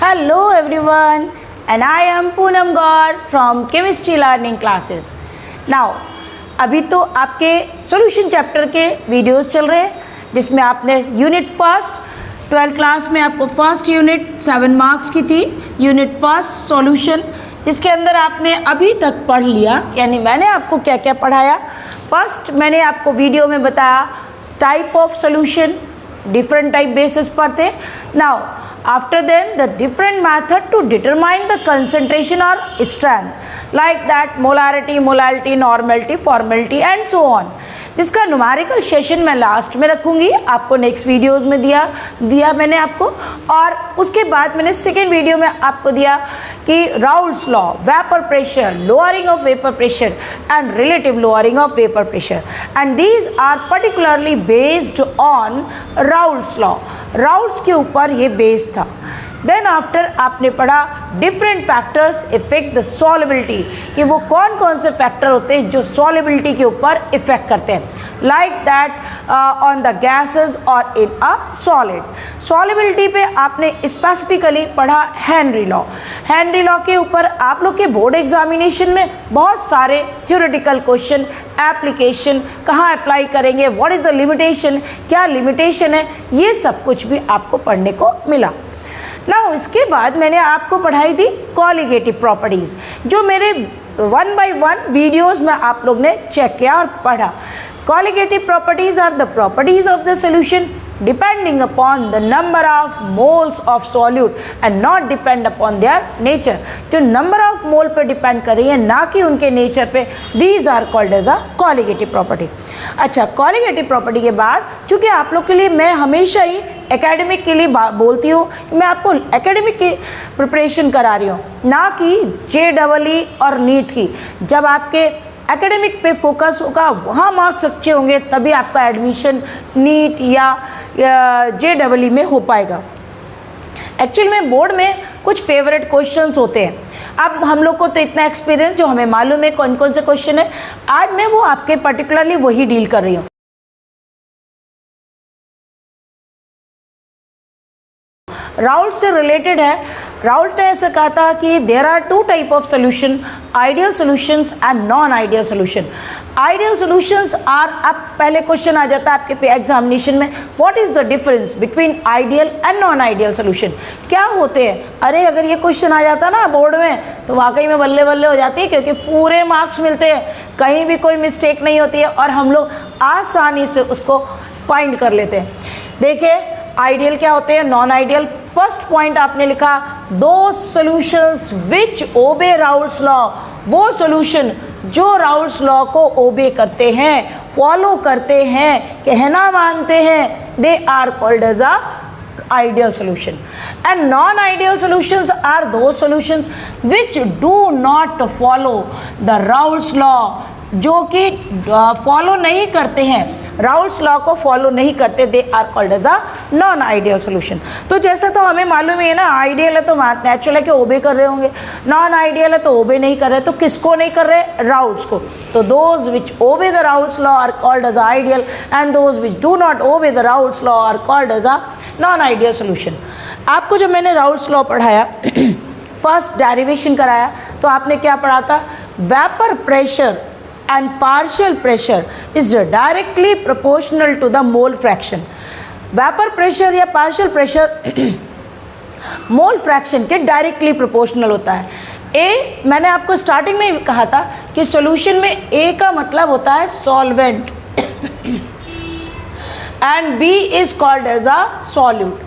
Hello everyone, and I am Poonam Gaur from Chemistry Learning Classes. Now, अभी तो आपके solution chapter के videos चल रहे हैं जिसमें आपने यूनिट फर्स्ट 12th क्लास में आपको फर्स्ट यूनिट 7 मार्क्स की थी, यूनिट फर्स्ट सॉल्यूशन, जिसके अंदर आपने अभी तक पढ़ लिया। यानी मैंने आपको क्या क्या पढ़ाया। फर्स्ट मैंने आपको वीडियो में बताया type of solution, different type basis पर थे। Now after then the different method to determine the concentration or strength like that molarity, normality, formality and so on, जिसका न्यूमेरिकल सेशन मैं लास्ट में रखूँगी, आपको नेक्स्ट वीडियोस में दिया मैंने आपको। और उसके बाद मैंने सेकेंड वीडियो में आपको दिया कि Raoult's law, vapour pressure, lowering of vapour pressure and relative lowering of vapour pressure, and these are particularly based on Raoult's law. Raoult's के ऊपर ये बेस्ड था। देन आफ्टर आपने पढ़ा different factors effect the solubility, कि वो कौन कौन से फैक्टर होते हैं जो सॉल्युबिलिटी के ऊपर इफेक्ट करते हैं, like that on the gases और इन अ सॉलिड। सॉल्युबिलिटी पे आपने स्पेसिफिकली पढ़ा हेनरी लॉ। हेनरी लॉ के ऊपर आप लोग के बोर्ड एग्जामिनेशन में बहुत सारे थ्योरेटिकल क्वेश्चन, एप्लीकेशन, कहाँ अप्लाई करेंगे, व्हाट इज़ द लिमिटेशन, क्या लिमिटेशन है, ये सब कुछ भी आपको पढ़ने को मिला ना। इसके बाद मैंने आपको पढ़ाई थी कॉलिगेटिव प्रॉपर्टीज़, जो मेरे 1 by 1 वीडियोस में आप लोग ने चेक किया और पढ़ा। Colligative properties are the properties of the solution depending upon the number of moles of solute and not depend upon their nature। जो number of mole पे depend कर रही है, ना कि उनके nature पे। These are called as a colligative property। अच्छा, colligative property के बाद चूँकि आप लोग के लिए मैं हमेशा ही एकेडमिक के लिए बोलती हूँ, मैं आपको एकेडमिक की प्रिपरेशन करा रही हूँ, ना कि JEE और नीट की। जब आपके एकेडमिक पे फोकस होगा, वहाँ मार्क्स अच्छे होंगे, तभी आपका एडमिशन नीट या JEE में हो पाएगा। एक्चुअल में बोर्ड में कुछ फेवरेट क्वेश्चंस होते हैं। अब हम लोग को तो इतना एक्सपीरियंस, जो हमें मालूम है कौन कौन से क्वेश्चन है, आज मैं वो आपके पर्टिकुलरली वही डील कर रही हूँ। राउल्ट से रिलेटेड है। राउल्ट ने ऐसा कहा था कि there are 2 type of solution, ideal solutions and non ideal solution. Ideal solutions are, अब पहले क्वेश्चन आ जाता है आपके एग्जामिनेशन में, what is the difference between ideal and non ideal solution, क्या होते हैं। अरे अगर ये क्वेश्चन आ जाता ना बोर्ड में तो वाकई में बल्ले बल्ले हो जाती है, क्योंकि पूरे मार्क्स मिलते हैं, कहीं भी कोई मिस्टेक नहीं होती है और हम लोग आसानी से उसको फाइंड कर लेते हैं। देखिए आइडियल क्या होते हैं, नॉन आइडियल। फर्स्ट पॉइंट आपने लिखा, दो सॉल्यूशंस विच ओबे राउल्स लॉ, वो सॉल्यूशन जो राउल्स लॉ को ओबे करते हैं, फॉलो करते हैं, कहना मानते हैं, they are called as a ideal solution। and non-ideal solutions are those solutions which do not follow the Raoult's law, जो कि फॉलो नहीं करते हैं, राउल्ट्स लॉ को फॉलो नहीं करते, they are called as a non ideal solution. तो जैसे तो हमें मालूम है ना, आइडियल है तो नेचुरल है कि ओबे कर रहे होंगे, नॉन आइडियल है तो ओबे नहीं कर रहे, तो किसको नहीं कर रहे, राउल्ट्स को। तो those which obey the Raoult's law are called as ideal and those which do not obey the Raoult's law are called as a non ideal solution. आपको जब मैंने राउल्ट्स लॉ पढ़ाया, फर्स्ट डेरिवेशन कराया, तो आपने क्या पढ़ा था, vapour pressure and partial pressure is directly proportional to the mole fraction। vapor pressure या partial pressure mole fraction के directly proportional होता है। A, मैंने आपको स्टार्टिंग में ही कहा था कि सॉल्यूशन में A का मतलब होता है solvent and B is called as a solute।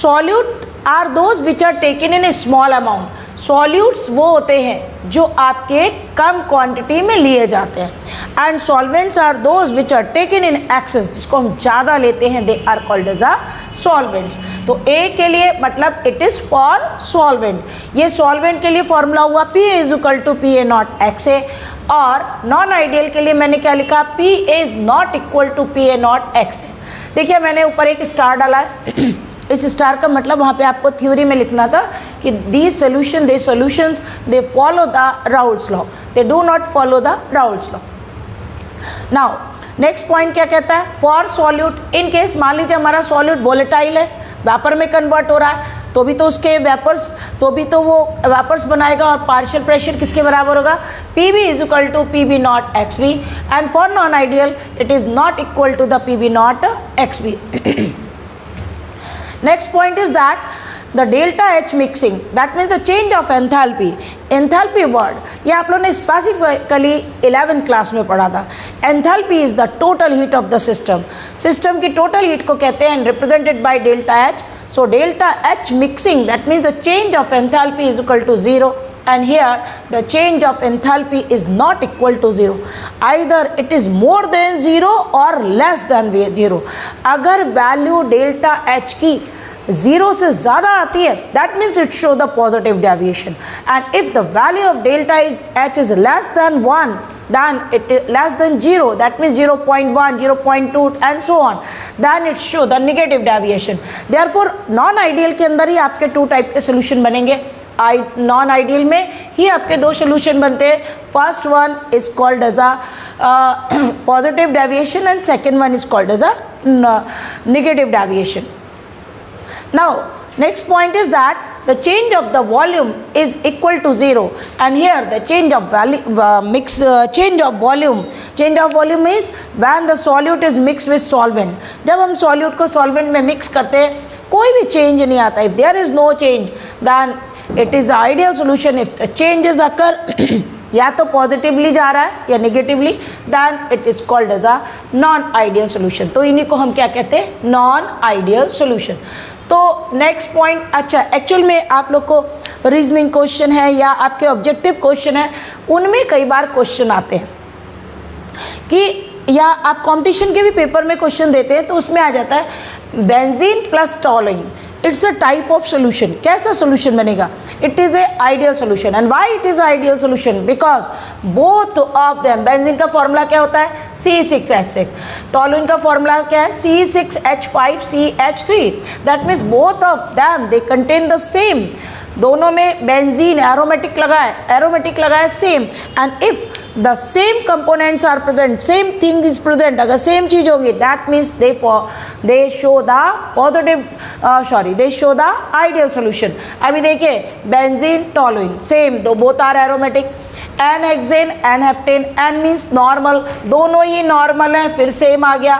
solute are those which are taken in a small amount। Solutes वो होते हैं जो आपके कम क्वांटिटी में लिए जाते हैं, and solvents are those which are taken in excess, जिसको हम ज़्यादा लेते हैं, they are called as a solvents. तो ए के लिए मतलब इट इज़ फॉर सॉल्वेंट, ये सॉल्वेंट के लिए फॉर्मूला हुआ P is equal to PA0 XA। और नॉन आइडियल के लिए मैंने क्या लिखा, P is not equal to PA0 XA। देखिए मैंने ऊपर एक स्टार डाला है, इस स्टार का मतलब वहाँ पे आपको थ्योरी में लिखना था कि these solution, they solutions, they follow the Raoult's law, they do not follow the Raoult's law. Now next point क्या कहता है, फॉर सॉल्यूट इन केस मान लीजिए हमारा सॉल्यूट वोलेटाइल है, वेपर में कन्वर्ट हो रहा है, तो भी तो उसके वेपर्स, तो भी तो वो वेपर्स बनाएगा और पार्शियल प्रेशर किसके बराबर होगा, P B is equal to P B nought X B, and for non ideal it is not equal to the P B nought X B. Next point is that the delta H mixing, that means the change of enthalpy. Enthalpy word ये आप लोगों ने specifically 11th class में पढ़ा था. Enthalpy is the total heat of the system. System की total heat को कहते हैं represented by delta H. So delta H mixing, that means the change of enthalpy is equal to 0. And here the change of enthalpy is not equal to 0. Either it is more than 0 or less than 0. अगर value delta H की 0 से ज़्यादा आती है, that means it show the positive deviation. And if the value of delta H is less than 1, then it is less than 0, that means 0.1, 0.2 and so on, then it show the negative deviation. Therefore non ideal के अंदर ही आपके 2 type के solution बनेंगे. Non ideal में ही आपके 2 solution बनते हैं. First one is called as a positive deviation and second one is called as a negative deviation. Now next point is that the change of the volume is equal to 0, and here the change of change of volume is when the solute is mixed with solvent. जब हम solute को solvent में mix करते हैं कोई भी change नहीं आता. If there is no change then it is ideal solution. If the changes occur या तो पॉजिटिवली जा रहा है या negatively, then it is called as a non ideal solution. तो इन्हीं को हम क्या कहते हैं, नॉन आइडियल सोल्यूशन. तो नेक्स्ट पॉइंट, अच्छा एक्चुअल में आप लोग को रीजनिंग क्वेश्चन है या आपके ऑब्जेक्टिव क्वेश्चन है, उनमें कई बार क्वेश्चन आते हैं कि, या आप कंपटीशन के भी पेपर में क्वेश्चन देते हैं तो उसमें आ जाता है benzene plus toluene, it's a type of solution. कैसा सोल्यूशन बनेगा, it is a ideal solution. And why it is ideal solution, because both of them, benzene का फॉर्मूला क्या होता है C6H6, टॉलुइन का फॉर्मूला क्या है C6H5CH3. That means both of them they contain the same. दोनों में बेंजीन एरोमेटिक लगा है same. And if the same components are present, same thing is present, अगर same चीज़ होगी that means they show the positive they show the ideal solution. अभी देखिए benzene toluene same, दो both are aromatic. N hexane N heptane, N means normal, दोनों ही normal हैं, फिर same आ गया.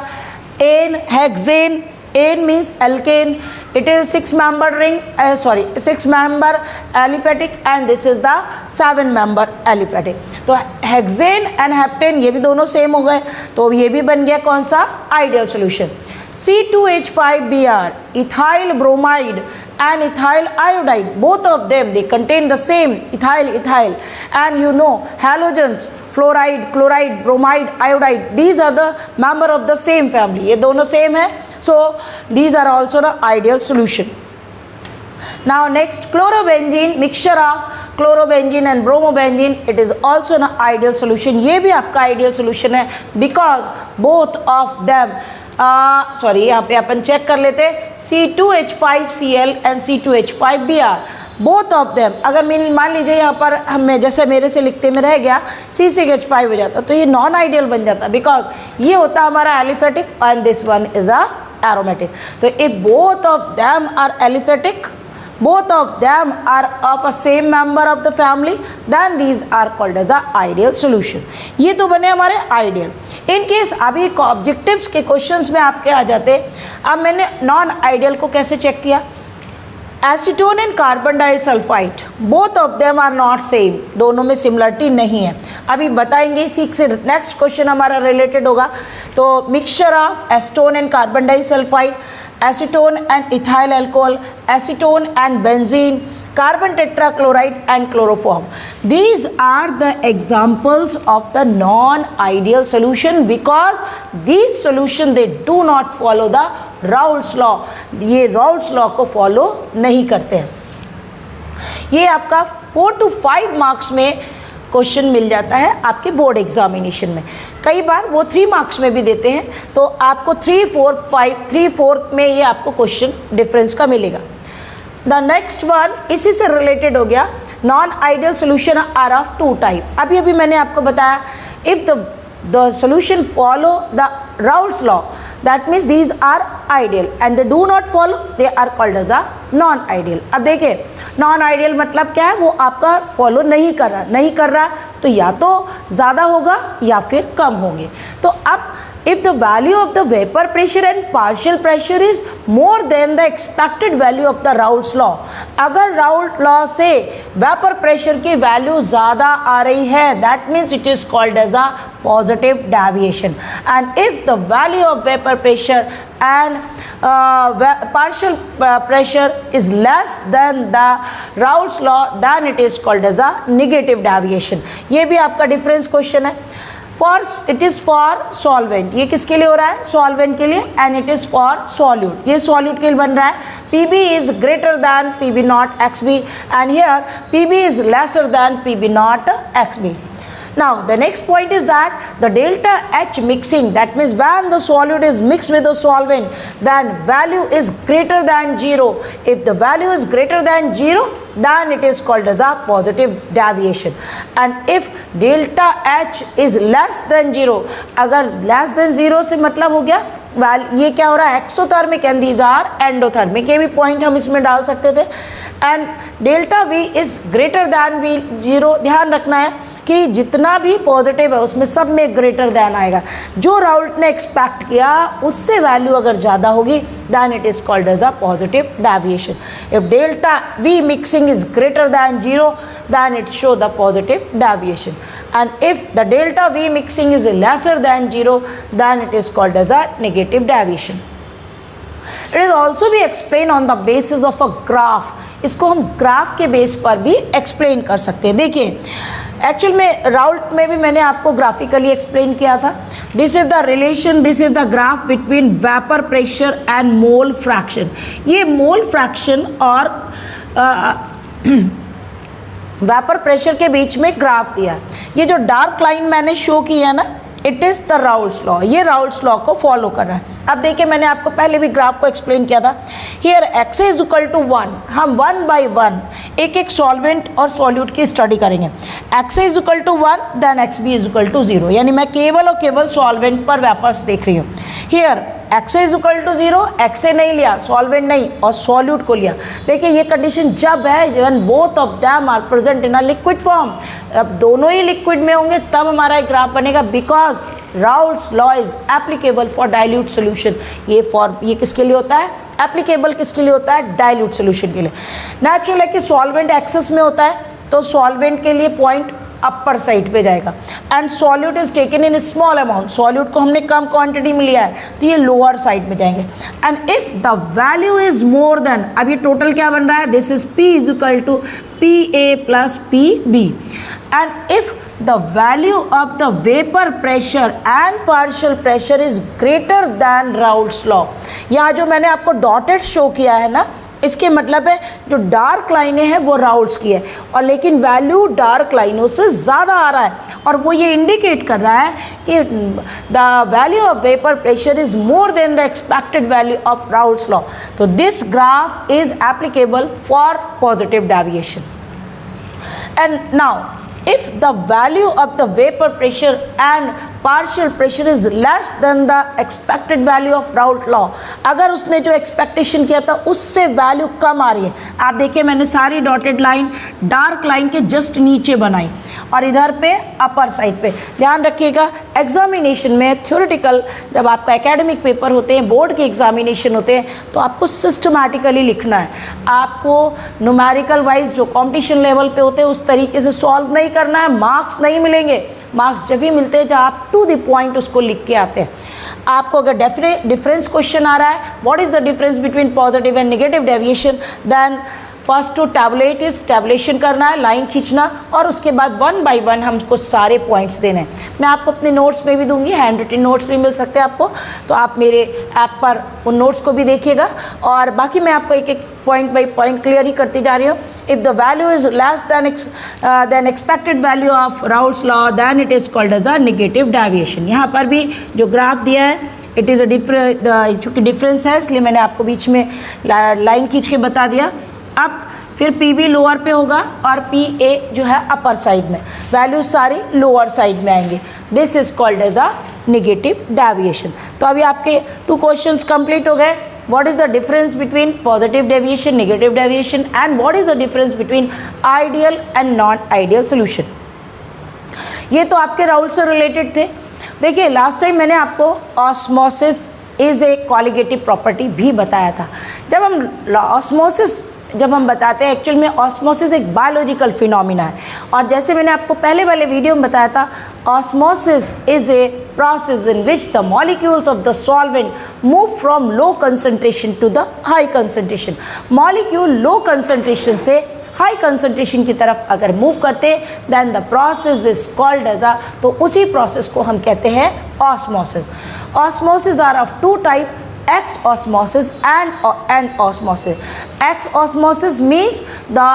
N hexane, N means alkane, it is 6-member ring, 6-member aliphatic and this is the 7-member aliphatic. तो hexane and heptane ये भी दोनों सेम हो गए, तो ये भी बन गया कौन सा, ideal solution. C2H5Br, ethyl bromide and ethyl iodide, both of them they contain the same ethyl, and you know halogens, fluoride, chloride, bromide, iodide, these are the member of the same family, ये दोनों same है. So these are also the ideal solution. Now next, chlorobenzene, mixture of chlorobenzene and bromobenzene, it is also an ideal solution. ये भी आपका ideal solution है because both of them यहाँ पे अपन check कर लेते हैं C2H5Cl and C2H5Br, both of them. अगर मान लीजिए यहाँ पर हमें जैसे मेरे से लिखते में रह गया C6H5 हो जाता, तो ये नॉन आइडियल बन जाता बिकॉज ये होता हमारा aliphatic and this one is a aromatic. तो if both of them are aliphatic, both of them are of a same member of the family, then these are called as the ideal solution. ये तो बने हमारे ideal. In case अभी objectives के questions में आपके आ जाते. अब मैंने नॉन आइडियल को कैसे चेक किया, acetone and carbon disulphide, both of them are not same, दोनों में सिमिलरिटी नहीं है. अभी बताएंगे, इसी से नेक्स्ट क्वेश्चन हमारा रिलेटेड होगा. तो mixture of acetone and carbon disulphide, acetone and ethyl alcohol, acetone and benzene, carbon tetrachloride and chloroform. These are the examples of the non-ideal solution because these solution they do not follow the Raoult's law. ये Raoult's law को follow नहीं करते हैं. ये आपका 4 to 5 marks में question मिल जाता है आपके बोर्ड एग्जामिनेशन में. कई बार वो 3 मार्क्स में भी देते हैं, तो आपको 3-4 में ये आपको क्वेश्चन डिफरेंस का मिलेगा. द नेक्स्ट वन इसी से रिलेटेड हो गया, non ideal solution are of 2 type. अभी मैंने आपको बताया if the solution follow the Raoult's law, that means these are ideal and they do not follow, they are called as the non ideal. अब देखिए non ideal मतलब क्या है, वो आपका फॉलो नहीं कर रहा तो या तो ज़्यादा होगा या फिर कम होंगे। तो अब if the value of the vapor pressure and partial pressure is more than the expected value of the Raoult's law, अगर Raoult law से vapor pressure की वैल्यू ज़्यादा आ रही है, that means it is called as a positive deviation, and if the value of vapor pressure and partial pressure is less than the Raoult's law, then it is called as a negative deviation। ये भी आपका difference question है। It is for solvent, ये किसके लिए हो रहा है, सॉल्वेंट के लिए, and it is for solute, ये सॉल्यूट के लिए बन रहा है। P B is greater than P B nought X B and here P B is lesser than P B nought X B. Now the next point is that the delta H mixing, that means when the solute is mixed with the solvent, then value is greater than 0. If the value is greater than 0, then it is called as a positive deviation. And if delta H is less than 0, अगर less than 0 से मतलब हो गया ये क्या हो रहा है, exothermic and these are endothermic, ये भी पॉइंट हम इसमें डाल सकते थे। And delta V is greater than V 0, ध्यान रखना है कि जितना भी पॉजिटिव है उसमें सब में ग्रेटर दैन आएगा। जो राउल्ट ने एक्सपेक्ट किया उससे वैल्यू अगर ज़्यादा होगी then it is called as the positive deviation. If delta V mixing is greater than 0 then it show the positive deviation, and if the delta V mixing is lesser than 0 then it is called as a negative deviation. It is also भी explain on the basis of a graph, इसको हम graph के base पर भी explain कर सकते हैं। देखिए एक्चुअल में राउल्ट में भी मैंने आपको ग्राफिकली एक्सप्लेन किया था। This is the relation, this is the graph between vapour pressure and mole fraction. ये मोल फ्रैक्शन और वेपर प्रेशर के बीच में ग्राफ दिया है। ये जो डार्क लाइन मैंने शो किया है ना, it is the Raoult's law, ये राउल्ट्स लॉ को फॉलो कर रहा है। अब देखिए मैंने आपको पहले भी ग्राफ को एक्सप्लेन किया था। Here X is equal to 1, हम 1 बाई 1 एक एक सॉल्वेंट और सॉल्यूट की स्टडी करेंगे। X is equal to 1 then X B is equal to 0, यानी मैं केवल और केवल सॉल्वेंट पर वेपर्स देख रही हूँ। Here X is equal to 0, X से नहीं लिया, सॉल्वेंट नहीं, और सॉल्यूट को लिया। देखिए ये कंडीशन जब है when both of them are present in a liquid form, अब दोनों ही लिक्विड में होंगे तब हमारा ग्राफ बनेगा, because Raoult's law is applicable for dilute solution. ये किसके लिए होता है, एप्लीकेबल किसके लिए होता है, डाइल्यूट सोल्यूशन के लिए। नेचुरल है कि सॉल्वेंट एक्सेस में होता है तो सॉल्वेंट के लिए पॉइंट अपर साइड पे जाएगा, and solute is taken in small amount, solute को हमने कम क्वांटिटी में लिया है तो ये लोअर साइड में जाएंगे। And if the value is more than, अब ये टोटल क्या बन रहा है, this is P is equal to PA plus PB, and if the value of the vapor pressure and partial pressure is greater than Raoult's law। यहाँ जो मैंने आपको डॉटेड शो किया है ना, इसके मतलब है जो डार्क लाइनें हैं वो राउल्ट्स की है, और लेकिन वैल्यू डार्क लाइनों से ज़्यादा आ रहा है, और वो ये इंडिकेट कर रहा है कि the value of vapour pressure is more than the expected value of Raoult's law. तो this graph is applicable for positive deviation. And now if the value of the vapor pressure and partial pressure is less than the expected value of Raoult law, अगर उसने जो expectation किया था उससे value कम आ रही है, आप देखिए मैंने सारी डॉटेड लाइन डार्क लाइन के जस्ट नीचे बनाई और इधर पे अपर साइड पे। ध्यान रखिएगा एग्जामिनेशन में थ्योरेटिकल जब आपका एकेडमिक पेपर होते हैं, बोर्ड के एग्जामिनेशन होते हैं, तो आपको सिस्टमैटिकली लिखना है, आपको न्यूमेरिकल वाइज जो कॉम्पिटिशन लेवल पे होते हैं उस तरीके से सॉल्व नहीं करना है, मार्क्स नहीं मिलेंगे। मार्क्स जब भी मिलते हैं जब आप टू द पॉइंट उसको लिख के आते हैं। आपको अगर डिफरेंस क्वेश्चन आ रहा है, what is the difference between positive and negative deviation, then first to tabulate is tabulation करना है, लाइन खींचना, और उसके बाद 1 बाई 1 हमको सारे पॉइंट्स देने हैं। मैं आपको अपने नोट्स में भी दूंगी, हैंड रिटन नोट्स भी मिल सकते हैं आपको, तो आप मेरे ऐप पर उन नोट्स को भी देखिएगा, और बाकी मैं आपको एक एक पॉइंट बाई पॉइंट क्लियर ही करती जा रही हूँ। If the value is less than expected value of Raoult's law then it is called as a negative deviation. यहाँ पर भी जो ग्राफ दिया है इट इज़ चूँकि डिफरेंस है इसलिए मैंने आपको बीच में लाइन खींच के बता दिया। अब फिर PB लोअर पे होगा और PA जो है अपर साइड में, वैल्यूज सारी लोअर साइड में आएंगे। This is called as the negative deviation. तो अभी आपके 2 क्वेश्चंस कंप्लीट हो गए। What is the difference between positive deviation, negative deviation, and what is the difference between ideal and non-ideal solution? ये तो आपके राउल से रिलेटेड थे। देखिए लास्ट टाइम मैंने आपको osmosis is a colligative property भी बताया था। जब हम ऑस्मोसिस बताते हैं, एक्चुअल में ऑस्मोसिस एक बायोलॉजिकल फिनोमिना है, और जैसे मैंने आपको पहले वाले वीडियो में बताया था, osmosis is a process in which the molecules of the solvent move from low concentration to the high concentration. Molecule low concentration से हाई कंसंट्रेशन की तरफ अगर मूव करते then the process is called as a, तो उसी process को हम कहते हैं osmosis. Osmosis are of 2 type, X osmosis and osmosis. X osmosis means the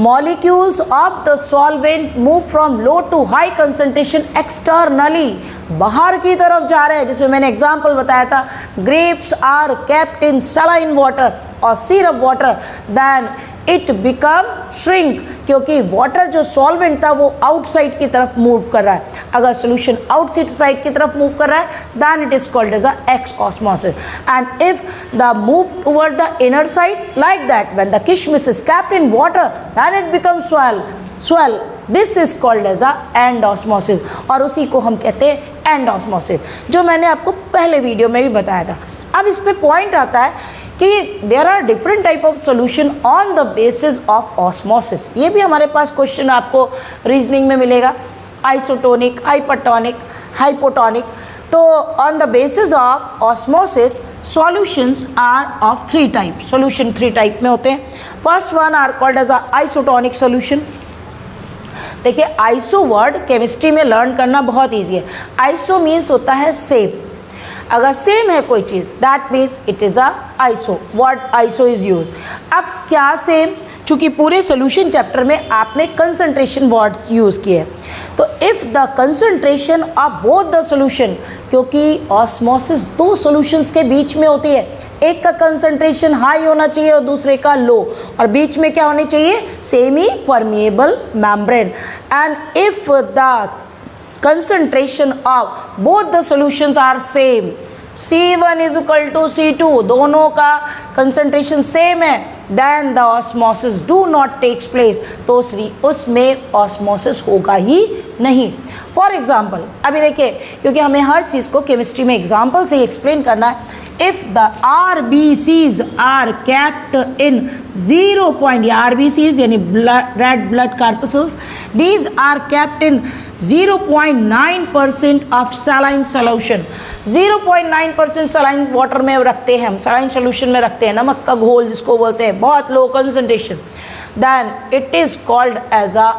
molecules of the solvent move from low to high concentration externally, बाहर की तरफ जा रहे हैं, जिसमें मैंने एग्जाम्पल बताया था, grapes are kept in saline water और syrup water, then it become shrink, क्योंकि वाटर जो सॉल्वेंट था वो आउटसाइड की तरफ मूव कर रहा है। अगर सोल्यूशन आउटसाइड की तरफ मूव कर रहा है then it is called as a exosmosis, and if the move toward the inner side like that when the किशमिश is kept in water then it become swell, this is called as a endosmosis, और उसी को हम कहते हैं and osmosis, जो मैंने आपको पहले वीडियो में भी बताया था। अब इस पे पॉइंट आता है कि there are different type of solution on the basis of osmosis. ये भी हमारे पास क्वेश्चन आपको रीजनिंग में मिलेगा, आइसोटोनिक, हाइपरटोनिक, हाइपोटोनिक। तो on the basis of osmosis solutions are of 3 type, solution 3 type में होते हैं। First one are called as isotonic solution. देखिए आइसो वर्ड केमिस्ट्री में लर्न करना बहुत ईजी है। आइसो मीन्स होता है सेम, अगर सेम है कोई चीज़ that means it is a iso, word iso is use. अब क्या सेम, चूँकि पूरे सोल्यूशन चैप्टर में आपने कंसंट्रेशन वर्ड्स यूज़ किए, तो if the concentration of both the solution, क्योंकि ऑस्मोसिस 2 सॉल्यूशंस के बीच में होती है, एक का कंसंट्रेशन हाई होना चाहिए और दूसरे का लो, और बीच में क्या होनी चाहिए, semi permeable membrane, and if the concentration of both the solutions are same, C1 is equal to C2, दोनों का concentration same है, then the osmosis do not takes place, तो उसमें osmosis होगा ही नहीं। फॉर एग्जाम्पल अभी देखिए, क्योंकि हमें हर चीज़ को केमिस्ट्री में एग्जाम्पल से ही एक्सप्लेन करना है। If the RBCs are kept in 0 point, RBCs यानी red blood corpuscles, these are kept in 0.9% of saline solution. 0.9% saline water में रखते हैं हम, सलाइन सोल्यूशन में रखते हैं, नमक का घोल जिसको बोलते हैं, बहुत low concentration, then it is called as a,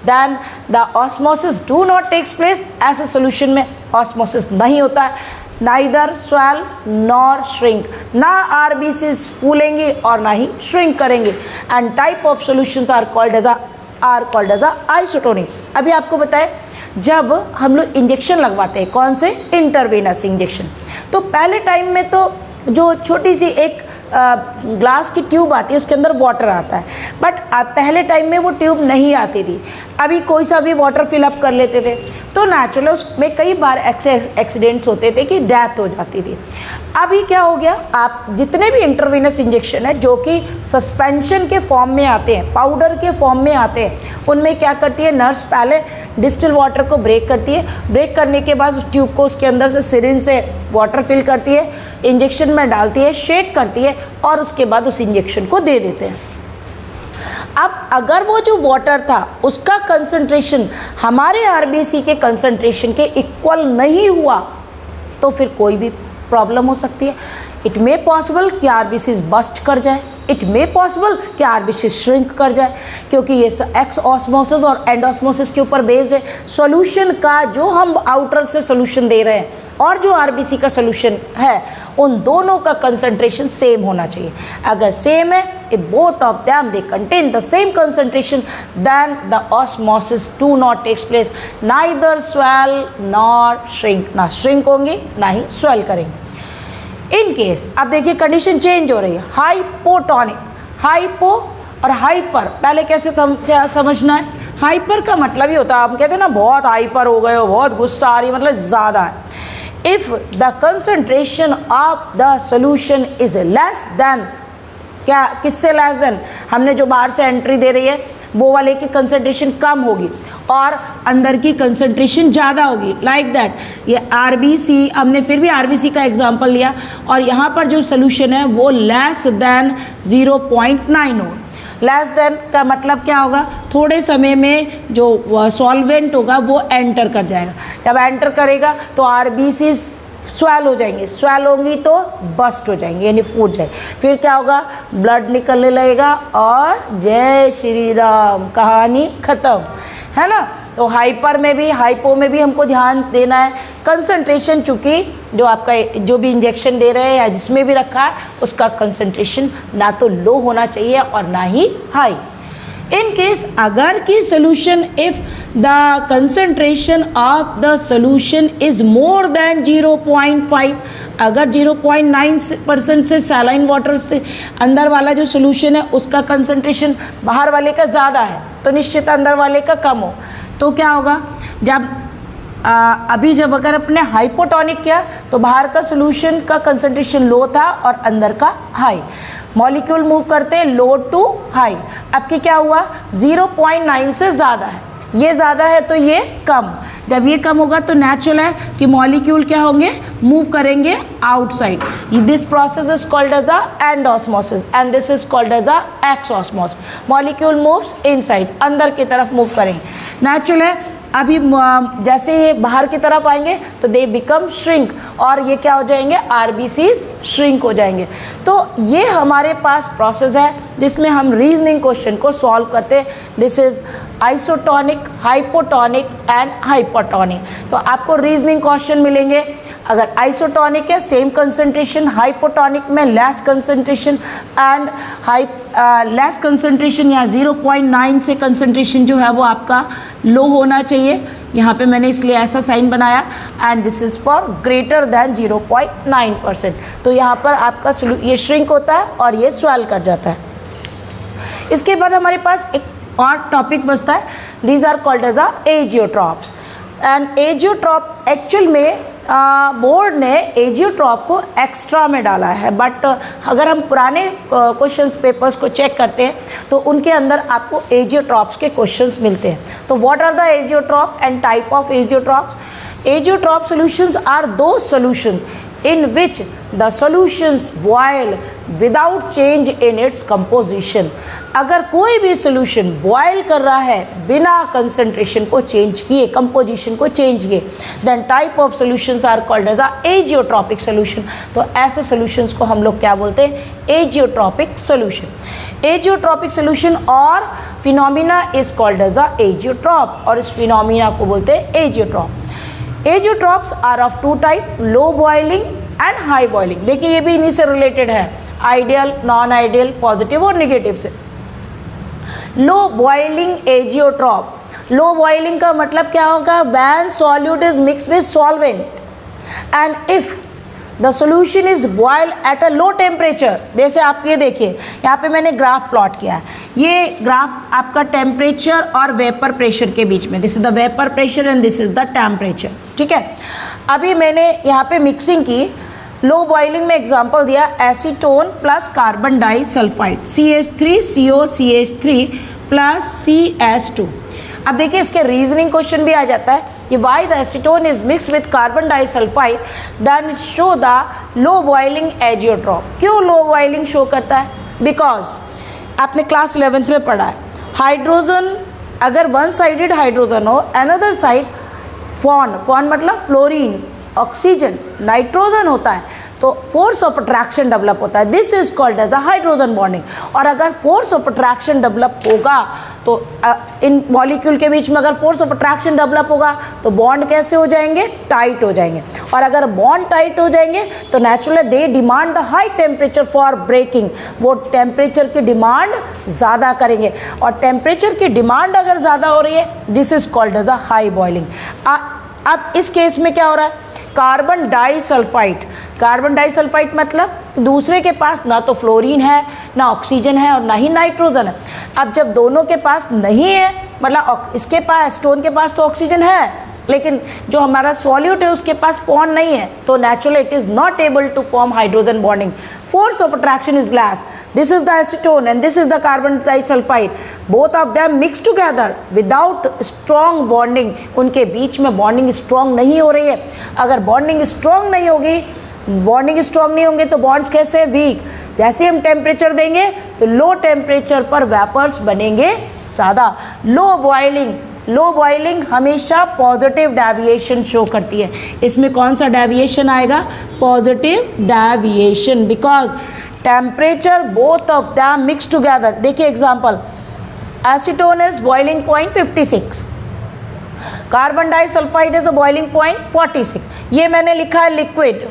then the osmosis do not takes place। ऐसे solution में osmosis नहीं होता है, neither swell nor shrink, ना RBCs फूलेंगी और ना ही shrink करेंगे, and type of solutions are called as a isotonic। अभी आपको बताएं, जब हम लोग इंजेक्शन लगवाते हैं, कौन से, इंटरवेनस इंजेक्शन, तो पहले टाइम में तो जो छोटी सी एक ग्लास की ट्यूब आती है उसके अंदर वाटर आता है, बट पहले टाइम में वो ट्यूब नहीं आती थी, अभी कोई सा भी वाटर फिलअप कर लेते थे, तो नेचुरली उसमें कई बार एक्सीडेंट्स होते थे कि डेथ हो जाती थी। अभी क्या हो गया, आप जितने भी इंटरवेनस इंजेक्शन है जो कि सस्पेंशन के फॉर्म में आते हैं, पाउडर के फॉर्म में आते हैं, उनमें क्या करती है नर्स, पहले डिस्टिल वाटर को ब्रेक करती है, ब्रेक करने के बाद उस ट्यूब को उसके अंदर से सिरिंज से वाटर फिल करती है, इंजेक्शन में डालती है, शेक करती है और उसके बाद उस इंजेक्शन को दे देते हैं। अब अगर वो जो वाटर था उसका कंसंट्रेशन हमारे आरबीसी के कंसंट्रेशन के इक्वल नहीं हुआ तो फिर कोई भी प्रॉब्लम हो सकती है। इट मे पॉसिबल कि आरबीसी बस्ट कर जाए, इट मे पॉसिबल कि आरबीसी श्रिंक कर जाए, क्योंकि ये एक्स ऑस्मोसिस और एंड ऑस्मोसिस के ऊपर बेस्ड है। सॉल्यूशन का जो हम आउटर से सॉल्यूशन दे रहे हैं और जो आरबीसी का सॉल्यूशन है, उन दोनों का कंसंट्रेशन सेम होना चाहिए। अगर सेम है, if both of them they contain the same concentration, then the osmosis do not takes place, neither swell nor shrink, ना shrink होंगी ना ही swell करेंगे। इन केस अब देखिए कंडीशन चेंज हो रही है, हाइपोटोनिक, हाइपो और हाइपर पहले कैसे क्या समझना है? हाइपर का मतलब ही होता है, हम कहते हैं ना बहुत हाइपर हो गए हो, बहुत गुस्सा आ रही है, मतलब ज़्यादा है। If the concentration of the solution is less then, क्या किससे लेस देन? हमने जो बाहर से एंट्री दे रही है वो वाले की कंसंट्रेशन कम होगी और अंदर की कंसंट्रेशन ज़्यादा होगी, लाइक दैट। ये आरबीसी, हमने फिर भी आरबीसी का एग्जांपल लिया और यहाँ पर जो सोल्यूशन है वो लेस देन 0.9 हो। लेस देन का मतलब क्या होगा? थोड़े समय में जो सॉल्वेंट होगा वो एंटर कर जाएगा। जब एंटर करेगा तो आरबीसी स्वेल हो जाएंगे, स्वेल होंगी तो बस्ट हो जाएंगे, यानी फूट जाएंगे। फिर क्या होगा? ब्लड निकलने लगेगा और जय श्री राम, कहानी ख़त्म, है ना। तो हाइपर में भी, हाइपो में भी हमको ध्यान देना है। कंसंट्रेशन चूँकि जो आपका जो भी इंजेक्शन दे रहे हैं या जिसमें भी रखा है उसका कंसंट्रेशन ना तो लो होना चाहिए और ना ही हाई। इन केस अगर की solution, if the concentration of the solution is more then 0.5, अगर 0.9% से सैलाइन वाटर से अंदर वाला जो सोल्यूशन है उसका कंसंट्रेशन बाहर वाले का ज़्यादा है तो निश्चित अंदर वाले का कम हो, तो क्या होगा? जब अभी जब अगर अपने हाइपोटोनिक किया तो बाहर का सोल्यूशन का कंसंट्रेशन लो था और अंदर का हाई। मॉलिक्यूल मूव करते हैं लो टू हाई। अब की क्या हुआ? 0.9 से ज़्यादा है, ये ज़्यादा है तो ये कम। जब ये कम होगा तो नेचुरल है कि मॉलिक्यूल क्या होंगे? मूव करेंगे outside. This process is called as the endosmosis and this is called as the exosmosis. Molecule moves inside, अंदर की तरफ मूव करेंगे, नेचुरल है। अभी जैसे ये बाहर की तरफ आएंगे तो दे बिकम श्रिंक और ये क्या हो जाएंगे? आरबीसीज श्रिंक हो जाएंगे। तो ये हमारे पास प्रोसेस है जिसमें हम रीजनिंग क्वेश्चन को सॉल्व करते हैं। This is isotonic, hypotonic and hypotonic. तो आपको रीजनिंग क्वेश्चन मिलेंगे। अगर आइसोटोनिक है सेम कंसंट्रेशन, हाइपोटोनिक में less concentration and less concentration या 0.9 से कंसंट्रेशन जो है वो आपका लो होना चाहिए। यहाँ पे मैंने इसलिए ऐसा साइन बनाया and this is for greater than 0.9%। तो यहाँ पर आपका ये श्रिंक होता है और ये स्वेल कर जाता है। इसके बाद हमारे पास एक और टॉपिक बचता है, these are called as the azeotropes. And azeotrope actual में बोर्ड ने एजियोट्रॉप को एक्स्ट्रा में डाला है, बट अगर हम पुराने क्वेश्चंस पेपर्स को चेक करते हैं तो उनके अंदर आपको एजियोट्रॉप्स के क्वेश्चंस मिलते हैं। तो what are the azeotrope and type of azeotropes? Azeotrope solutions are those solutions in which the solutions boil without change in its composition। अगर कोई भी solution boil कर रहा है बिना concentration को change किए, composition को change किए, then type of solutions are called as a azeotropic solution। तो ऐसे solutions को हम लोग क्या बोलते हैं? Azeotropic solution। Azeotropic solution और phenomena is called as a azeotrope और इस phenomena को बोलते हैं azeotrope। Azeotrops are of two type, low boiling and high boiling। देखिए ये भी इन्हीं से रिलेटेड है, आइडियल, नॉन आइडियल, पॉजिटिव और निगेटिव से। Low boiling azeotrope, low boiling का मतलब क्या होगा? When solute is mix with solvent and if the solution is boil at a low temperature. जैसे आप ये देखिए, यहाँ पे मैंने ग्राफ प्लॉट किया है। ये ग्राफ आपका टेम्परेचर और वेपर प्रेशर के बीच में, this is the vapour pressure and this is the temperature, ठीक है। अभी मैंने यहाँ पे मिक्सिंग की, लो बॉइलिंग में एग्जांपल दिया acetone plus carbon disulphide CH3COCH3 plus CS2। अब देखिए इसके रीजनिंग क्वेश्चन भी आ जाता है कि why the acetone is mixed with carbon disulphide then it show the low boiling azeotrope. क्यों लो बॉइलिंग शो करता है? बिकॉज आपने क्लास 11th में पढ़ा है, हाइड्रोजन अगर वन साइडेड हाइड्रोजन हो, अनदर साइड फॉन मतलब फ्लोरीन, ऑक्सीजन, नाइट्रोजन होता है तो फोर्स ऑफ अट्रैक्शन डेवलप होता है। This is called as the hydrogen bonding. और अगर फोर्स ऑफ अट्रैक्शन डेवलप होगा तो इन मॉलिक्यूल के बीच में अगर फोर्स ऑफ अट्रैक्शन डेवलप होगा तो बॉन्ड कैसे हो जाएंगे? टाइट हो जाएंगे। और अगर बॉन्ड टाइट हो जाएंगे तो naturally they demand the high temperature for breaking. वो टेम्परेचर की डिमांड ज़्यादा करेंगे और टेम्परेचर की डिमांड अगर ज़्यादा हो रही है, this is called as the high boiling. अब इस केस में क्या हो रहा है कार्बन डाइसल्फाइड। कार्बन डाइसल्फाइड मतलब दूसरे के पास ना तो फ्लोरीन है, ना ऑक्सीजन है और ना ही नाइट्रोजन है। अब जब दोनों के पास नहीं है, मतलब इसके पास, एसीटोन के पास तो ऑक्सीजन है लेकिन जो हमारा सॉल्यूट है उसके पास फॉर्म नहीं है, तो naturally it is not able to form hydrogen bonding. Force of attraction is less. This is the acetone and this is the carbon disulfide. Both of them mix together without strong bonding. उनके बीच में bonding strong नहीं हो रही है। अगर bonding strong नहीं होगी, bonding strong नहीं होंगे तो बॉन्ड्स कैसे? वीक। जैसे हम टेम्परेचर देंगे तो लो टेम्परेचर पर वेपर्स बनेंगे सादा। लो बॉइलिंग हमेशा पॉजिटिव डेविएशन शो करती है। इसमें कौन सा डेविएशन आएगा? Positive deviation, because temperature both of them mix together. देखिए example, acetone is boiling point 56, carbon disulphide is a boiling point 46। ये मैंने लिखा है लिक्विड।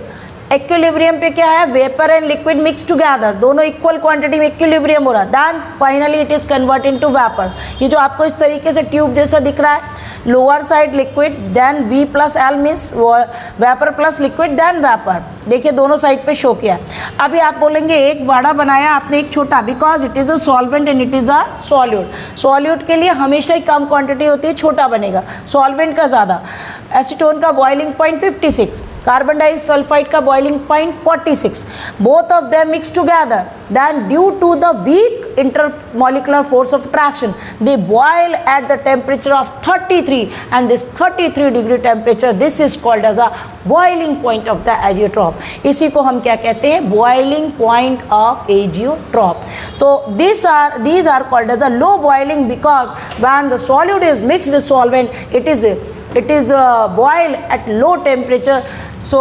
इक्विलिब्रियम पे क्या है? Vapour and liquid mix together, दोनों इक्वल क्वांटिटी में इक्विलिब्रियम हो रहा है। Then finally it is convert into vapour. ये जो आपको इस तरीके से ट्यूब जैसा दिख रहा है, lower side liquid, then V plus L means vapour plus liquid, then vapour. देखिए दोनों साइड पे शो किया। अभी आप बोलेंगे एक बड़ा बनाया आपने एक छोटा, because it is a solvent and it is a solute. Solute के लिए हमेशा ही कम क्वांटिटी होती है, छोटा बनेगा, सॉल्वेंट का ज़्यादा। एसीटोन का boiling point 56, carbon disulphide boiling point 46। Both of them mix together, then due to the weak intermolecular force of attraction they boil at the temperature of 33, and this 33 degree temperature, this is called as the boiling point of the azeotrope. इसी को हम क्या कहते हैं? boiling point of azeotrope. तो these are called as the low boiling, because when the solute is mixed with solvent, it is boiled at low temperature. So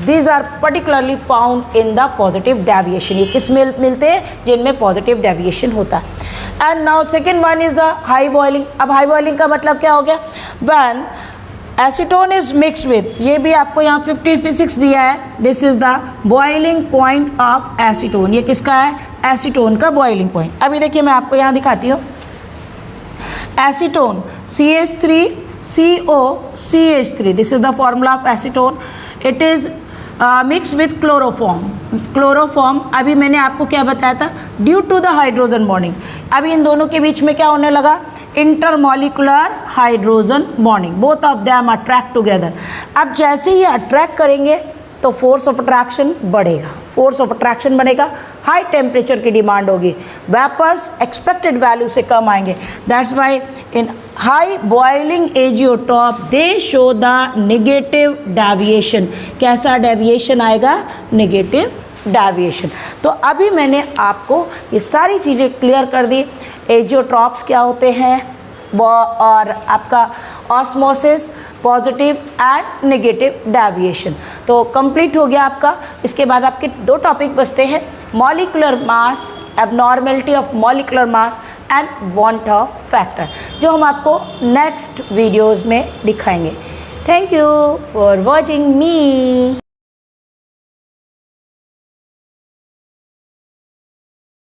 these are particularly found in the positive deviation. ये किस में मिलते हैं? जिनमें positive deviation होता है। And now second one is the high boiling. अब high boiling का मतलब क्या हो गया? When acetone is mixed with, ये भी आपको यहाँ 56 दिया है, this is the boiling point of acetone. ये किसका है? एसीटोन का boiling point। अभी देखिए मैं आपको यहाँ दिखाती हूँ। Acetone CH3COCH3, this is the formula of acetone. It is mixed with chloroform. अभी मैंने आपको क्या बताया था? Due to the hydrogen bonding. अभी इन दोनों के बीच में क्या होने लगा? Intermolecular hydrogen bonding. Both of them attract together. अब जैसे ही अट्रैक्ट करेंगे तो फोर्स ऑफ अट्रैक्शन बढ़ेगा। फोर्स ऑफ अट्रैक्शन बढ़ेगा, हाई टेम्परेचर की डिमांड होगी, वेपर्स एक्सपेक्टेड वैल्यू से कम आएंगे। That's why in high boiling azeotrope they show the negative deviation. कैसा डेविएशन आएगा? Negative deviation. तो अभी मैंने आपको ये सारी चीज़ें क्लियर कर दी। एजियोट्रॉप्स क्या होते हैं और आपका osmosis, positive and negative deviation. तो कंप्लीट हो गया आपका। इसके बाद आपके दो टॉपिक बचते हैं, molecular mass, abnormality of molecular mass and want of factor, जो हम आपको नेक्स्ट वीडियोज़ में दिखाएंगे। Thank you for watching me.